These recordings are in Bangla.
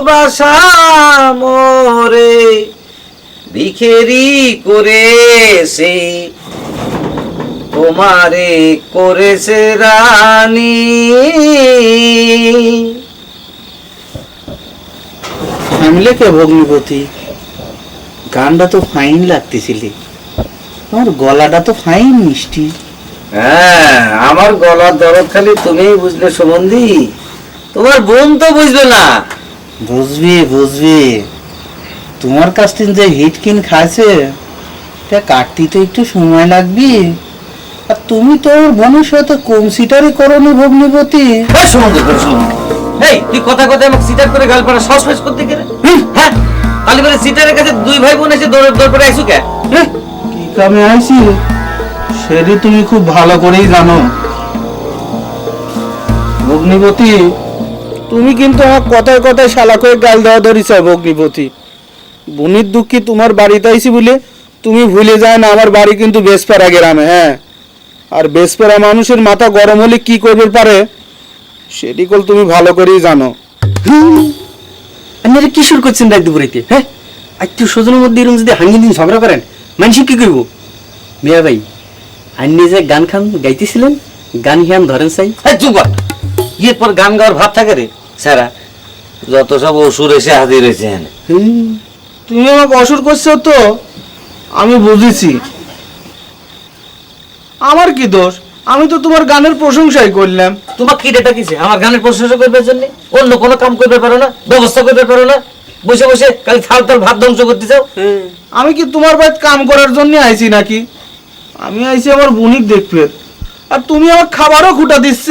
ভালোবাসা মোরে বিখেরি করেছে, তোমারে করেছে রানী। থামলে কে ভগ্নিপতি? গানটা তো ফাইন লাগতেছিলি, আমার গলাটা তো ফাইন মিষ্টি। হ্যাঁ, আমার গলার দরদ খালি তুমিই বুঝলে সুমন্দি, তোমার বোন তো বুঝবে না। বুঝবি বুঝবি, তোমার কাছ থেকে যে হিটকিন খাইছে তা কাটতে তো একটু সময় লাগবে। আর তুমি তো বোনের সাথে কম সিটারই করনি ভগ্নিপতি। এই সুমন্দি, এই তুই কথা কথা আমাকে সিটার করে গাল পাড়া সাহস ফাঁস করতে গেলে? হ্যাঁ, তাহলে বলে সিটারের কাছে দুই ভাই বোন এসে দৌড় পড়ে আইসু কে? কি কামে আইছি সেটি তুমি খুব ভালো করেই জানো ভগ্নিপতি। তুমি কিন্তু আমার কথায় কথায় শালা করে গাল দেওয়া ধরিস ভগ্নিপতি। বোনের দুঃখী তোমার বাড়িতে আইছি বলে তুমি ভুলে যায় না আমার বাড়ি কিন্তু বেসপাড়া গ্রামে। হ্যাঁ, আর বেসপাড়া মানুষের মাথা গরম হলে কি করবে পারে সেটি কল তুমি ভালো করেই জানো। আপনারা কি শুরু করছেন রাত দুপুরেতে? হ্যাঁ, আত্মীয় স্বজনের মধ্যে এরকম যদি হাঙ্গি দিন ঝগড়া করেন মানুষ কি করবো? মিয়া ভাই, আপনি যে গান খান গাইতেছিলেন, গান হিয়ান ধরেন চাই। চুপ কর, ইয়ের পর গান গাওয়ার ভাব থাকে রে স্যারা, যত সব অসুর এসে হাজির হয়েছে। তুমি আমাকে অসুর করছো তো আমি বুঝেছি, আমার কি দোষ? আমি তো তোমার গানের প্রশংসাই করলাম। তোমার কি ডেটা কিছে আমার গানের প্রশংসা করবার জন্য? অন্য কোনো কাম করতে পারো না, ব্যবস্থা করতে পারো না, বসে বসে খালি থাল থাল ভাত ধ্বংস করতে চাও। আমি কি তোমার বাড়িতে কাম করার জন্য আইছি নাকি? আমি আইছি আমার বুনিক দেখবে, আর তুমি আমার খাবারও খুঁটা দিচ্ছ।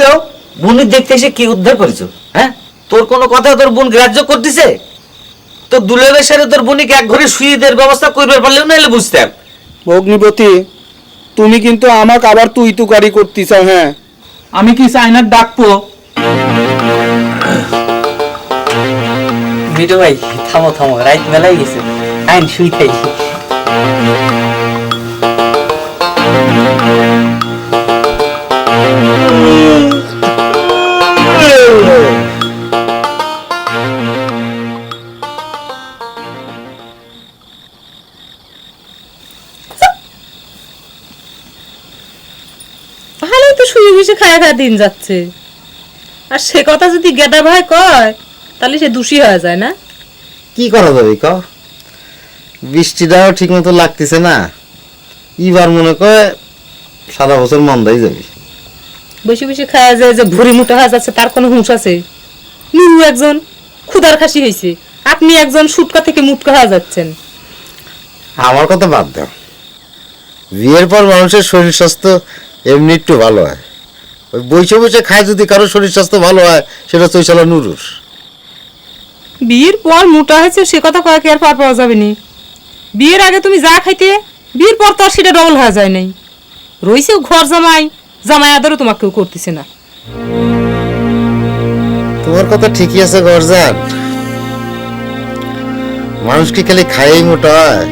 বোনের দেখতে এসে কি উদ্ধার করেছো? হ্যাঁ, তোর কোনো কথা তোর বোন গ্রাহ্য করতেছে? তোর দুলেবের সাথে তোর বোনিকে এক ঘরে শুয়ে দেওয়ার ব্যবস্থা করবার পারলেও না, এলে বুঝতাম। ভগ্নিপতি, তুমি কিন্তু আমাকে আবার তুই তুকারি করতেছ। হ্যাঁ, আমি কি চাইনার ডাকবো? মিঠু ভাই থামো থামো, রাত মেলাই গেছে, আইন শুই খাই। ভালোই তো শুয়ে বসে খায়া খায়া দিন যাচ্ছে, আর সে কথা যদি গেদা ভাই কয় তাহলে সে দোষী হয়ে যায় না? কি করা যাবে ক? বৃষ্টিটাও ঠিক মতো লাগতেছে না, এবার মনে করে সারা বছর মন্দাই যাবে। বসে বসে খায়া যায় যে ভুড়ি মোটা হয়ে যাচ্ছে তার কোনো হুঁশ আছে? নুরু একজন ক্ষুধার খাসি হয়েছে, আপনি একজন সুটকা থেকে মুটকা হয়ে যাচ্ছেন। আমার কথা বাদ দাও, বিয়ের পর মানুষের শরীর স্বাস্থ্য এমনি একটু ভালো হয়। ওই বসে বসে খায় যদি কারো শরীর স্বাস্থ্য ভালো হয়, সেটা চৈশালা নুরুর। বিয়ের পর মোটা হয়েছে সে কথা কয়েক আর পার পাওয়া যাবে নি। বিয়ের আগে তুমি যা খাইতে, বিয়ের পর তো আর সেটা ডবল হয়ে যায় নাই। রইছেও ঘর জামাই, জামাই আদরও তোমাকে কেউ করতেছে না। তোমার কথা ঠিকই আছে গরজান, মানুষ কি খালি খাইয়েই মোটা হয়?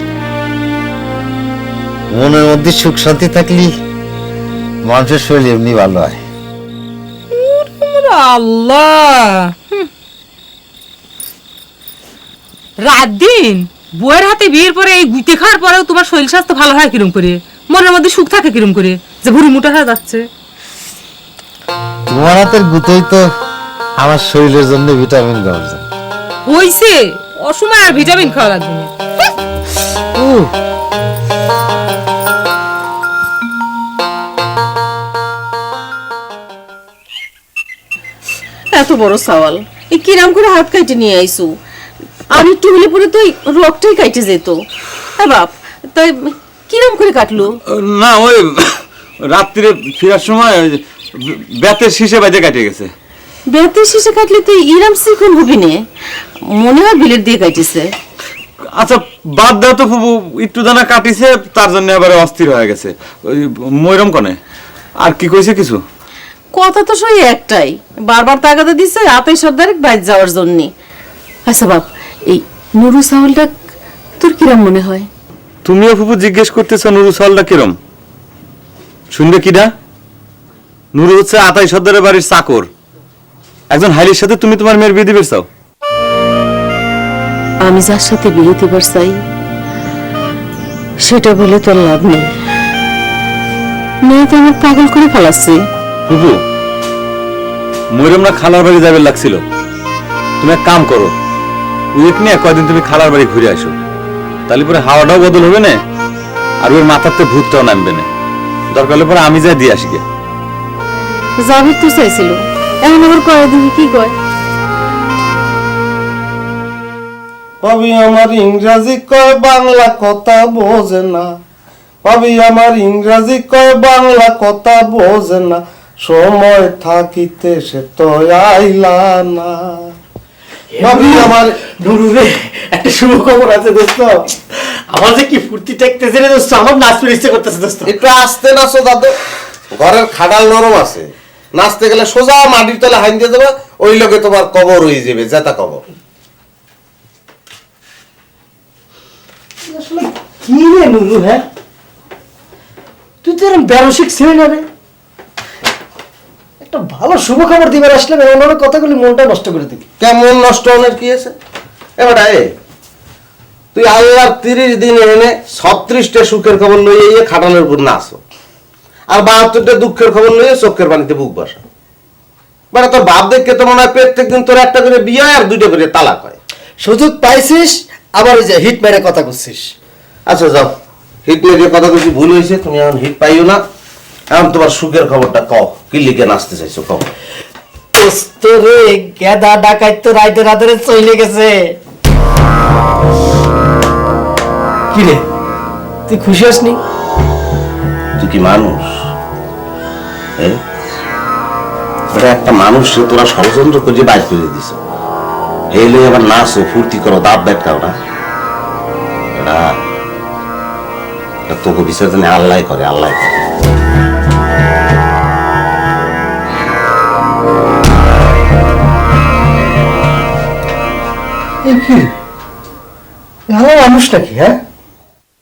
মনের মধ্যে সুখ শান্তি থাকলে মানুষের শরীর এমনি ভালো হয়। আল্লাহ, রাত দিন বউয়ের হাতে বিয়ের পরে এই গুইতে খাওয়ার পরেও তোমার শরীর স্বাস্থ্য ভালো হয় কিরম করে? মনের মধ্যে সুখ থাকে কিরম করে যে ভুড়ি মোটা হয়ে যাচ্ছে? তোমার হাতের গুতোই তো আমার শরীরের জন্য ভিটামিন গরজান। হইছে, অসময় আর ভিটামিন খাওয়া লাগবে না। এত বড় সওয়াল এই কিরাম করে হাত কাটে নিয়ে আইসু? আর একটু হলে পরে তো এই রক্তই কাটে যেত। হ্যাঁ বাপ, তাই কিরাম করে কাটলো? না, ওই রাত্রিরে ফেরার সময় বেতের শীষে বাজে কাটে গেছে। বেতের শীষে কাটলে তো ইরাম সিকুন হবি নে, মনে হয় বিলেট দিয়ে কাটিছে। আচ্ছা বাদ দাও তো ফুবু, একটু দানা কাটিছে তার জন্য আবার অস্থির হয়ে গেছে। ওই ময়রম কনে আর কি কইছে কিছু? কথা তো সই একটাই, বারবার তাগাদা দিছে আতাই সর্দারের বাইরে যাওয়ার জন্য। আচ্ছা বাপ, এই নুরু সাওয়ালটা তোর কিরাম মনে হয়? তুমিও ফুপু জিজ্ঞেস করতেছ নুরু সালটা কিরম? শুনবে কিনা? নুরু হচ্ছে আতাই সর্দারের বাড়ির চাকর, একজন হাইলির সাথে তুমি তোমার মেয়ের বিয়ে দিবে চাও? আমি যার সাথে বিয়ে দিবার চাই সেটা বলে তোর লাভ নেই। মেয়ে তো আমার পাগল করে ফেলাচ্ছে। ফুপু ময়ূরম না খালার বাড়ি যাবে লাগছিল, তুমি এক কাম করো, উইক নিয়ে কয়দিন তুমি খালার বাড়ি ঘুরে আসো, তাহলে পরে হাওয়াটাও বদল হবে না, আর ওর মাথাতে ভূতটাও নামবে না। দরকার হলে পরে আমি যাই দিয়ে আসি গে। যাবি তো চাইছিল, এখন আবার কয়ে দিবি কি কয়? ভাবি আমার ইংরাজি কয় বাংলা কথা বোঝে না, ভাবি আমার ইংরাজি কয় বাংলা কথা বোঝে না, সময় থাকিতে সে তো আইলা না। ভাবি আমার নুরুরে একটা শুভ খবর আছে দোস্ত, আমার যে কি ফুর্তি টেকতেছে রে দোস্ত, আমার নাচতে ইচ্ছে করতেছে দোস্ত। একটু আস্তে নাচো দাদু, ঘরের খাটাল নরম আছে, নাচতে গেলে সোজা মাটির তলে হাইন দিয়ে দেবে, ওই লোকে তোমার কবর হয়ে যাবে, জেতা কবর। আসলে কি রে নুরু, হ্যাঁ তুই তো এরকম ব্যবসায়িক ছেলে না রে, একটা ভালো শুভ খবর দিবার আসলে অন্যান্য কথাগুলি মনটা নষ্ট করে দিবি। কেমন নষ্ট হওয়ার কি আছে? এবার তুই আল্লাহর 30 দিন এনে 36টা সুখের খবর লইয়ে খাটালের উপর নাচো, আর 72টা দুঃখের খবর লইয়ে চোখের পানিতে বুক বসা। মানে তোর ভাব দেখে তো মনে হয় প্রত্যেক দিন তোর একটা করে বিয়ে হয় আর 2টা করে তালাক হয়। সুযোগ পাইছিস আবার ওই যে হিট মেরে কথা করছিস। আচ্ছা যাও, হিট মেরে কথা কিছু ভুল হয়েছে, তুমি এখন হিট পাইও না। এখন তোমার সুখের খবরটা কও, কি লিখে নাচতে চাইছো কও। দোস্ত রে, গেদা ডাকাইত তো রাইতে রাতে চলে গেছে। কি রে তুই খুশি হসনি? তুই কি মানুষ? একটা মানুষ তোরা ষড়যন্ত্র করে বাইর করে দিছ, এই লই আবার নাচো ফুর্তি করো, দাঁত ব্যাট খাও না। এটা তোকে বিসর্জনে আল্লাহ করে, আল্লাহ করে। ভালো মানুষ নাকি? হ্যাঁ